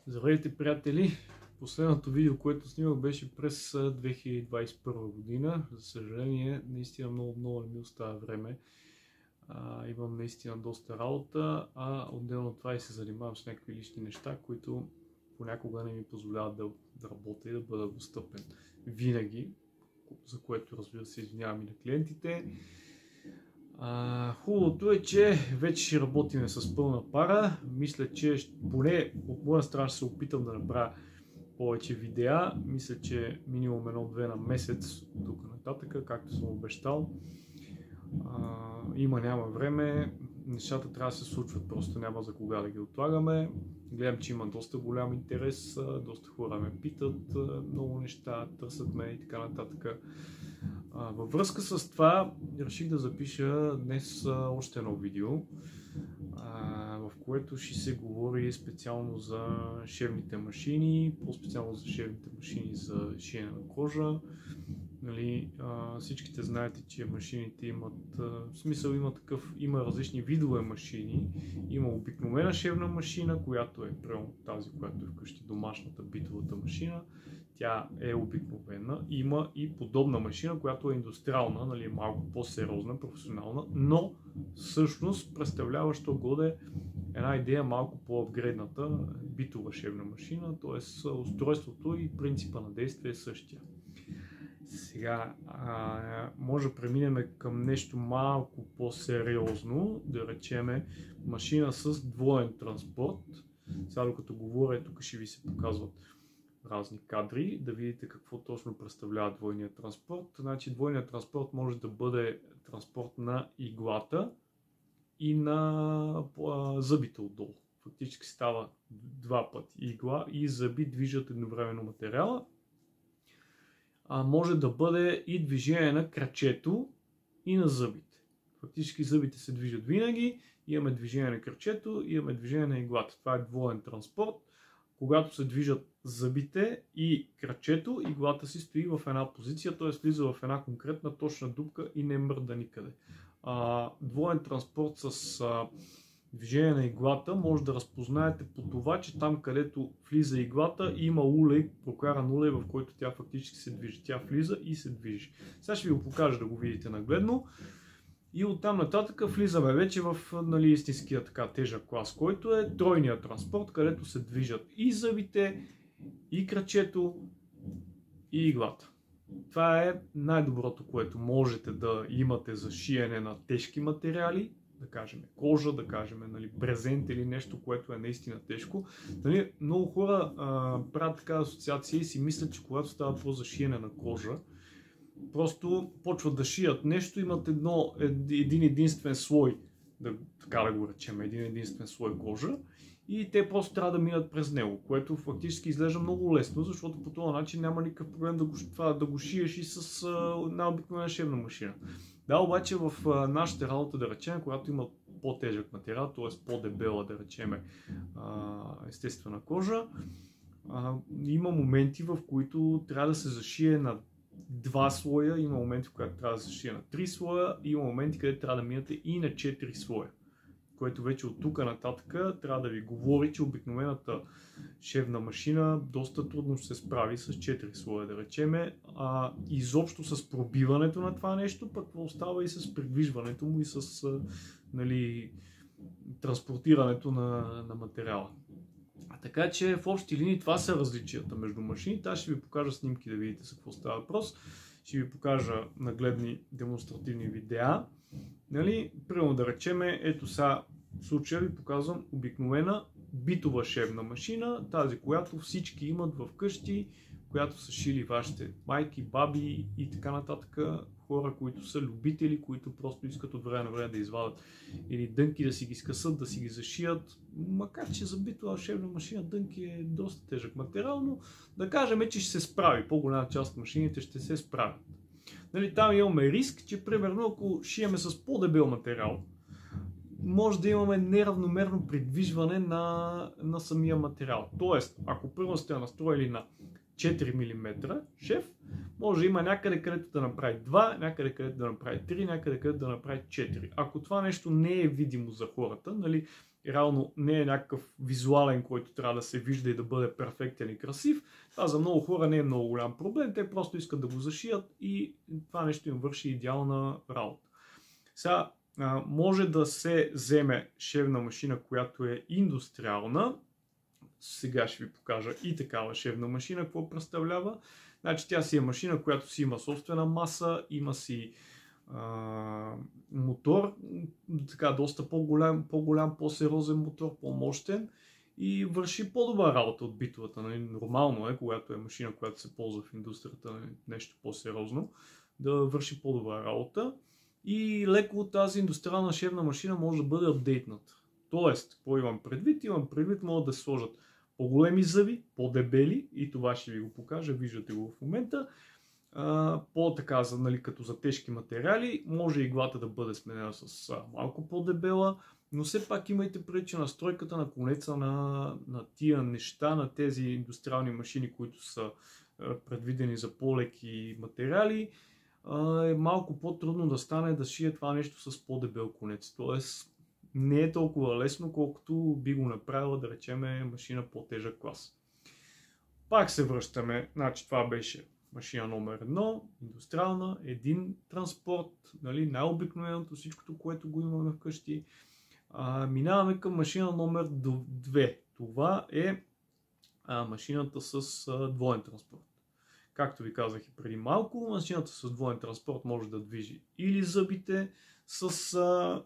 Здравейте, приятели! Последното видео, което снимах, беше през 2021 година. За съжаление, наистина много не ми остава време. Имам наистина доста работа, а отделно от това и се занимавам с някакви лични неща, които понякога не ми позволяват да работя и да бъда достъпен винаги, за което, разбира се, извинявам и на клиентите. Хубавото е, че вече ще работим с пълна пара. Мисля, че поне от моя страна ще се опитам да направя повече видеа. Мисля, че минимум 1-2 на месец от тук нататък, както съм обещал. Няма време. Нещата трябва да се случват, просто няма за кога да ги отлагаме. Гледам, че има доста голям интерес, доста хора ме питат много неща, търсят ме и така нататък. Във връзка с това реших да запиша днес още едно видео, в което ще се говори специално за шевните машини, по-специално за шевните машини за шиене на кожа. Всичките знаете, че машините имат има различни видове машини. Има обикновена шевна машина, която е тази, която е вкъщи, домашната битовата машина. Тя е обикновена. Има и подобна машина, която е индустриална, малко по-сериозна, професионална, но всъщност представляващо годе една идея малко по-апгрейдната битова шевна машина, т.е. устройството и принципа на действие е същия. Сега може да преминем към нещо малко по-сериозно, да речеме машина с двоен транспорт. Сега докато говоря, тук ще ви се показват разни кадри, да видите какво точно представлява двойният транспорт. Значи двойният транспорт може да бъде транспорт на иглата и на зъбите отдолу. Фактически става два пъти игла и зъби движат едновременно материала. Може да бъде и движение на крачето и на зъбите. Фактически зъбите се движат винаги, имаме движение на крачето и имаме движение на иглата. Това е двоен транспорт. Когато се движат зъбите и крачето, иглата си стои в една позиция, т.е. влиза в една конкретна точна дупка и не мърда никъде. Двоен транспорт с движение на иглата може да разпознаете по това, че там, където влиза иглата, има улей, прокаран улей, в който тя фактически се движи. Тя влиза и се движи. Сега ще ви го покажа да го видите нагледно. И оттам нататък влизаме вече в истинския така тежък клас, който е тройният транспорт, където се движат и зъбите, и крачето, и иглата. Това е най-доброто, което можете да имате за шиене на тежки материали, да кажем кожа, да кажем брезент или нещо, което е наистина тежко. Много хора правят така асоциации и си мислят, че когато става въпрос за шиене на кожа, просто почват да шият нещо, имат един единствен слой, така да го речем, един единствен слой кожа и те просто трябва да минат през него, което фактически изглежда много лесно, защото по този начин няма никакъв проблем да го шиеш и с една обикновена шевна машина. Да, обаче в нашата работа, да речем, когато има по-тежък материал, т.е. по-дебела, да речем, естествена кожа, има моменти, в които трябва да се зашие на 2 слоя, има моменти, в които трябва да се зашие на 3 слоя, има моменти, където трябва да минате и на 4 слоя. Което вече от тук нататък трябва да ви говори, че обикновената шевна машина доста трудно ще се справи с 4 слоя, да речеме. Изобщо с пробиването на това нещо, пък остава и с придвижването му и с транспортирането на материала. Така че в общи линии това са различията между машините. Аз ще ви покажа снимки да видите за какво става въпрос. Ще ви покажа нагледни демонстративни видеа. Примерно да речеме, ето сега в случая ви показвам обикновена битова шевна машина, тази, която всички имат в къщи, която са шили вашите майки, баби и така нататък, хора, които са любители, които просто искат от време на време да извадят или дънки да си ги скъсат, да си ги зашият, макар че за битова шевна машина дънки е доста тежък материал, но да кажем, че ще се справи, по-голяма част от машините ще се справят. Там имаме риск, че примерно ако шиеме с по-дебел материал, може да имаме неравномерно придвижване на самия материал. Тоест, ако първо сте настроили на 4 мм шев, може да има някъде, където да направи 2, някъде, където да направи 3, някъде, където да направи 4. Ако това нещо не е видимо за хората, реално не е някакъв визуален, който трябва да се вижда и да бъде перфектен и красив. Това за много хора не е много голям проблем. Те просто искат да го зашият и това нещо им върши идеална работа. Сега, може да се вземе шевна машина, която е индустриална. Сега ще ви покажа и такава шевна машина, какво представлява. Значи тя си е машина, която си има собствена маса, има си мотор, така доста по-голям, по-сериозен мотор, по-мощен и върши по-добра работа от битовата. Нормално е, когато е машина, която се ползва в индустрията, нещо по-сериозно, да върши по-добра работа. И леко тази индустриална шевна машина може да бъде апдейтната. Тоест, какво имам предвид? Имам предвид, могат да се сложат по-големи зъби, по-дебели, и това ще ви го покажа, виждате го в момента. По-така, нали, като за тежки материали, може иглата да бъде сменена с малко по-дебела, но все пак имайте предвид, че настройката на конеца на тия неща, на тези индустриални машини, които са предвидени за по-леки материали, е малко по-трудно да стане да шие това нещо с по-дебел конец. Тоест не е толкова лесно, колкото би го направила, да речеме, машина по-тежък клас. Пак се връщаме, значи това беше машина номер 1, индустриална, един транспорт, нали, най-обикновеното, всичкото, което го имаме вкъщи. Минаваме към машина номер 2. Това е машината с двоен транспорт. Както ви казах и преди малко, машината с двоен транспорт може да движи или зъбите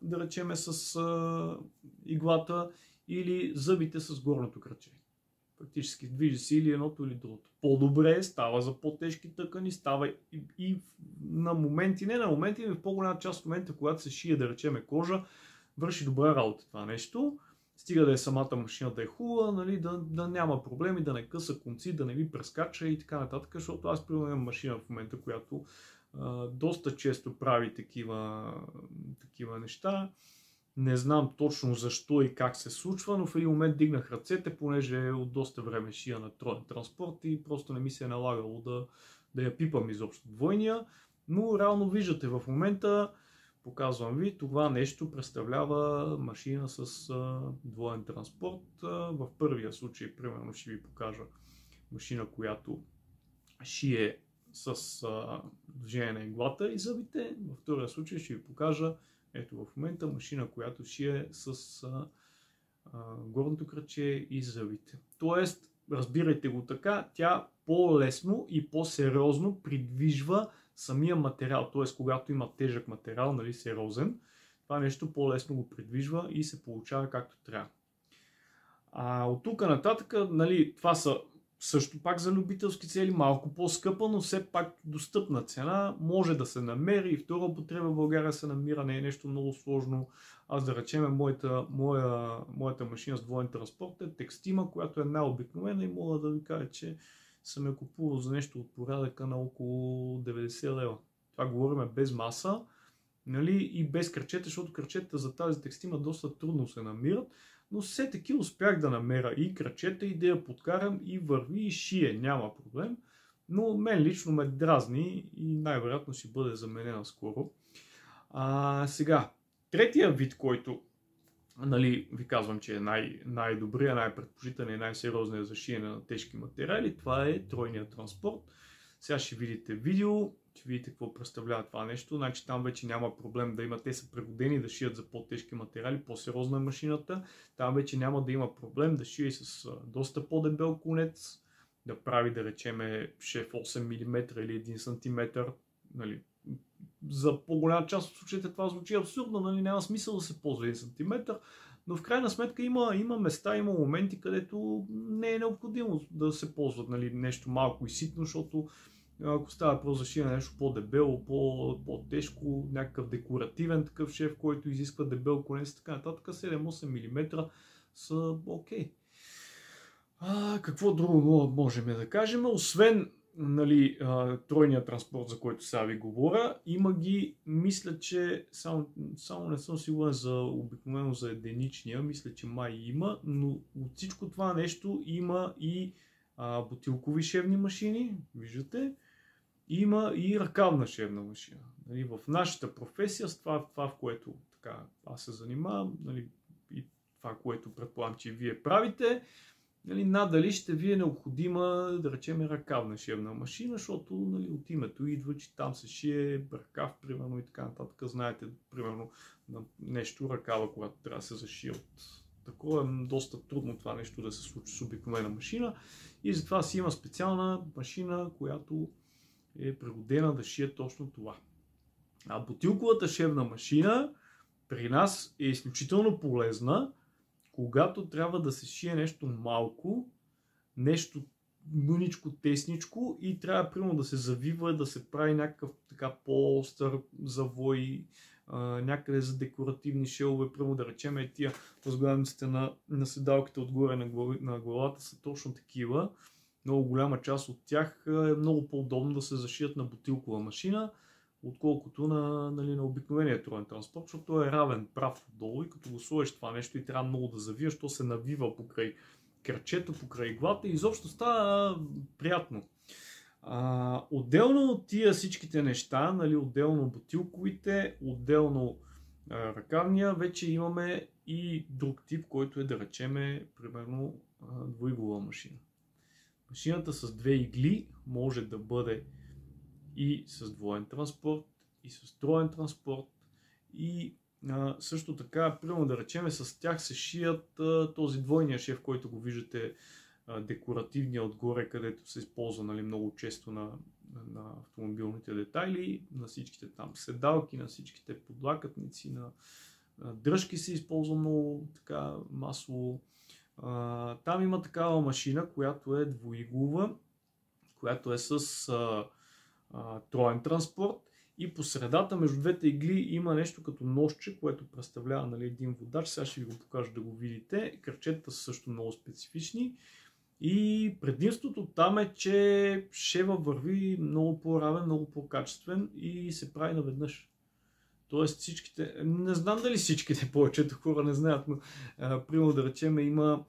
да речеме с иглата, или зъбите с горното кръче. Фактически движи се или едното, или другото. По-добре става за по-тежки тъкани, става и на моменти, не на моменти, но в по-голяма част от момента, когато се шие, да речеме, кожа, върши добра работа това нещо. Стига да е самата машина да е хубава, нали, да няма проблеми, да не къса конци, да не ви прескача и така нататък, защото аз примерно имам машина в момента, която доста често прави такива неща. Не знам точно защо и как се случва, но в един момент дигнах ръцете, понеже от доста време шия на троен транспорт и просто не ми се е налагало да я пипам изобщо двойния. Но реално виждате в момента, показвам ви, това нещо представлява машина с двоен транспорт. В първия случай, примерно, ще ви покажа машина, която шие с движение на иглата и зъбите. Във втория случай ще ви покажа, ето в момента, машина, която шие с горното кръче и зъбите. Тоест, разбирайте го така, тя по-лесно и по-сериозно придвижва самия материал. Т.е. когато има тежък материал, нали, сериозен, това нещо по-лесно го придвижва и се получава както трябва. От тук нататък, нали, това са също пак за любителски цели, малко по-скъпа, но все пак достъпна цена, може да се намери и втора употреба в България се намира, не е нещо много сложно. Аз да речем, моята машина с двоен транспорт е текстима, която е най-обикновена и мога да ви кажа, че съм я купувал за нещо от порядъка на около 90 лева. Това говорим без маса, нали, и без кръчета, защото кръчета за тази текстима доста трудно се намират. Но все таки успях да намеря и кръчета, и да я подкарам, и върви, и шие, няма проблем. Но мен лично ме дразни и най-вероятно ще бъде заменена скоро. Сега, третия вид, който, нали, ви казвам, че е най-добрия, най-предпочитан и най-сериозният за шиене на тежки материали, това е тройният транспорт. Сега ще видите видео, ще видите какво представлява това нещо. Значи там вече няма проблем да има, те са пригодени да шият за по-тежки материали, по-сериозна е машината. Там вече няма да има проблем да шие с доста по-дебел конец, да прави, да речеме, шеф 8 мм или 1 см. Нали. За по-голяма част от случаите това звучи абсурдно, нали, няма смисъл да се ползва 1 см, но в крайна сметка има места, има моменти, където не е необходимо да се ползват, нали, нещо малко и ситно, защото ако става въпрос за шиене нещо по-дебело, по-тежко, някакъв декоративен такъв шеф, който изисква дебел конец и така нататък, 7-8 мм са окей. Какво друго можем да кажем? Освен, нали, тройния транспорт, за който сега ви говоря, има ги, мисля, че само не съм сигурен за обикновено за единичния, мисля, че май има, но от всичко това нещо има и бутилкови шевни машини, виждате, има и ръкавна шевна машина. Нали, в нашата професия, с това в което така, аз се занимавам, нали, и това, което предполагам, че вие правите, нали, надали ще ви е необходима, да речем, ръкавна шевна машина, защото, нали, от името идва, че там се шие ръкав, примерно, и така нататък. Знаете, примерно, на нещо ръкава, когато трябва да се зашие от такова, е доста трудно това нещо да се случи с обикновена машина. И затова си има специална машина, която е пригодена да шие точно това. А бутилковата шевна машина при нас е изключително полезна, когато трябва да се шие нещо малко, нещо мъничко, тесничко и трябва примерно да се завива, да се прави някакъв така по-остър завой, някъде за декоративни шелове, примерно да речем тия възглавниците на седалките отгоре на главата са точно такива. Много голяма част от тях е много по-удобно да се зашият на бутилкова машина, отколкото на обикновения троен транспорт, защото е равен прав отдолу и като го сложиш това нещо и трябва много да завиеш, то се навива покрай кръчето, покрай иглата и изобщо става приятно. Отделно от тия всичките неща, нали, отделно бутилковите, отделно ръкавния, вече имаме и друг тип, който е да речеме примерно двуиглова машина. Машината с две игли може да бъде и с двоен транспорт, и с троен транспорт, и също така, примерно да речем, с тях се шият този двойния шев, който го виждате, декоративния отгоре, където се използва, нали, много често на автомобилните детайли, на всичките там седалки, на всичките подлакътници, на дръжки се използва много така масово. Там има такава машина, която е двуиглова, която е с троен транспорт и по средата между двете игли има нещо като ножче, което представлява, нали, един водач. Сега ще ви го покажа да го видите. Кръчетата са също много специфични и предимството там е, че шева върви много по-равен, много по-качествен и се прави наведнъж. Тоест всичките, не знам дали всичките, повечето хора не знаят, но примерно да речем има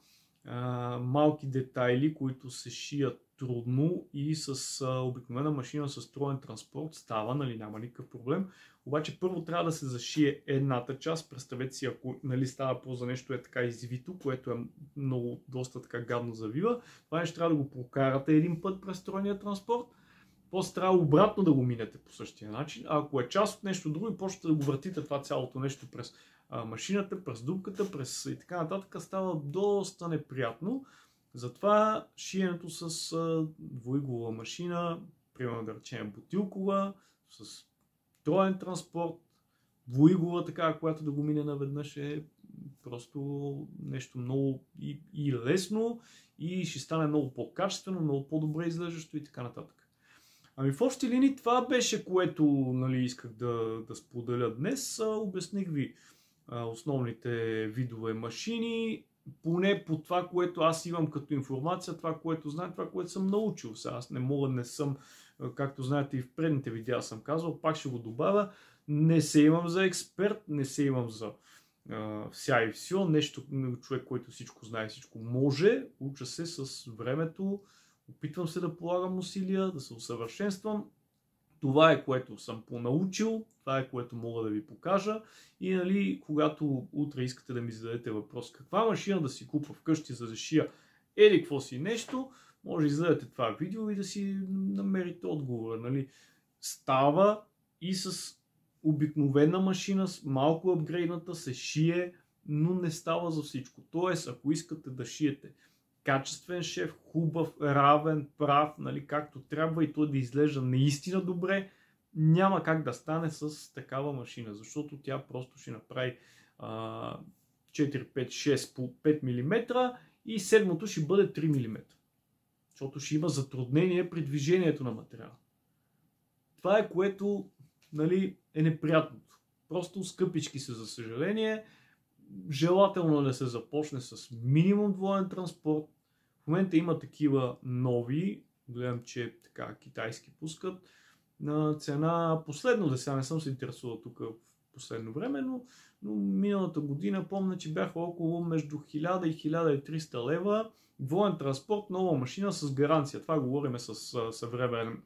малки детайли, които се шият трудно и с обикновена машина с троен транспорт става, нали, няма никакъв проблем. Обаче първо трябва да се зашие едната част. Представете си, ако, нали, става по за нещо е така извито, което е много, доста така гадно завива, това нещо трябва да го прокарате един път през тройния транспорт, после трябва обратно да го минете по същия начин. А ако е част от нещо друго и почнете да го въртите това цялото нещо през машината, през дупката, през и така нататък, става доста неприятно. Затова шиенето с двуиглова машина, примерно да речем бутилкова, с троен транспорт, двуиглова така, която да го мине наведнъж, е просто нещо много и лесно и ще стане много по-качествено, много по-добре изглеждащо и така нататък. Ами в общи линии това беше, което, нали, исках да споделя днес. Обясних ви основните видове машини, поне по това, което аз имам като информация, това, което знам, това, което съм научил. Сега аз не съм, както знаете и в предните видеа съм казвал, пак ще го добавя, не се имам за експерт, не се имам за вся и все, нещо, човек, който всичко знае, всичко може, уча се с времето, опитвам се да полагам усилия, да се усъвършенствам. Това е, което съм понаучил, това е, което мога да ви покажа и, нали, когато утре искате да ми зададете въпрос каква машина да си купа вкъщи за да шия еди какво си нещо, може да изгледате това видео и да си намерите отговора. Нали. Става и с обикновена машина, с малко апгрейдната се шие, но не става за всичко. Тоест, ако искате да шиете качествен шев, хубав, равен, прав, нали, както трябва и той да изглежда наистина добре, няма как да стане с такава машина, защото тя просто ще направи 4, 5, 6 по 5 мм и седмото ще бъде 3 мм, защото ще има затруднение при движението на материала. Това е, което, нали, е неприятното. Просто скъпички са, за съжаление. Желателно да се започне с минимум двоен транспорт. В момента има такива нови, гледам, че така китайски пускат на цена последно, да сега не съм се интересувал тук в последно време, но миналата година помня, че бяха около между 1000 и 1300 лева. Двоен транспорт, нова машина с гаранция. Това говорим с съвременен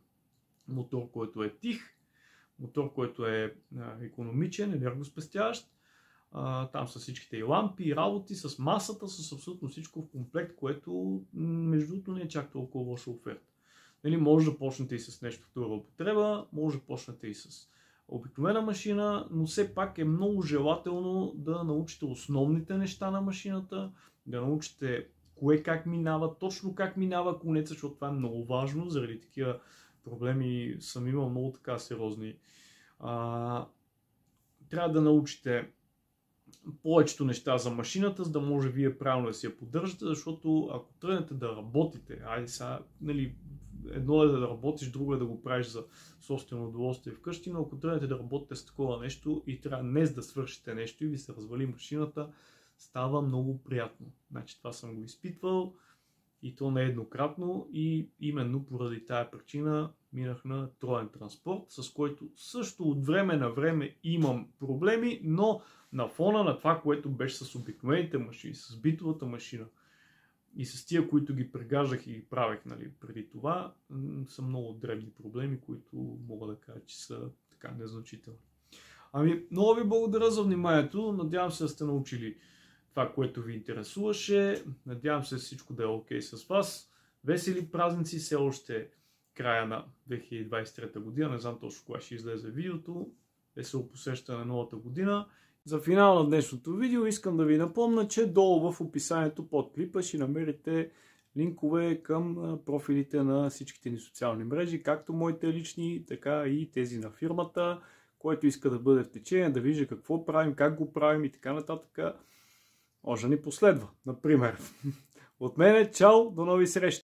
мотор, който е тих, мотор, който е икономичен, енергоспестяващ. Там са всичките и лампи, и работи, с масата, с абсолютно всичко в комплект, което между другото не е чак толкова лоша оферта. Нали, може да почнете и с нещо втора употреба, може да почнете и с обикновена машина, но все пак е много желателно да научите основните неща на машината, да научите кое как минава, точно как минава конеца, защото това е много важно, заради такива проблеми съм имал много така сериозни. Трябва да научите повечето неща за машината, за да може вие правилно да си я поддържате, защото ако тръгнете да работите, нали, едно е да работиш, друго е да го правиш за собствено удоволствие вкъщи, но ако тръгнете да работите с такова нещо и трябва днес да свършите нещо и ви се развали машината, става много приятно. Значи това съм го изпитвал и то нееднократно и именно поради тая причина минах на троен транспорт, с който също от време на време имам проблеми, но на фона на това, което беше с обикновените машини, с битовата машина и с тия, които ги прегаждах и ги правех, нали, преди това, са много дребни проблеми, които мога да кажа, че са така незначителни. Много ви благодаря за вниманието. Надявам се да сте научили това, което ви интересуваше. Надявам се всичко да е окей с вас. Весели празници, все още края на 2023 година. Не знам точно кога ще излезе видеото. Весело посещане на новата година. За финал на днешното видео искам да ви напомня, че долу в описанието под клипа ще намерите линкове към профилите на всичките ни социални мрежи, както моите лични, така и тези на фирмата, който иска да бъде в течение, да вижда какво правим, как го правим и така нататък. Може да ни последва, например. От мен чао, до нови срещи!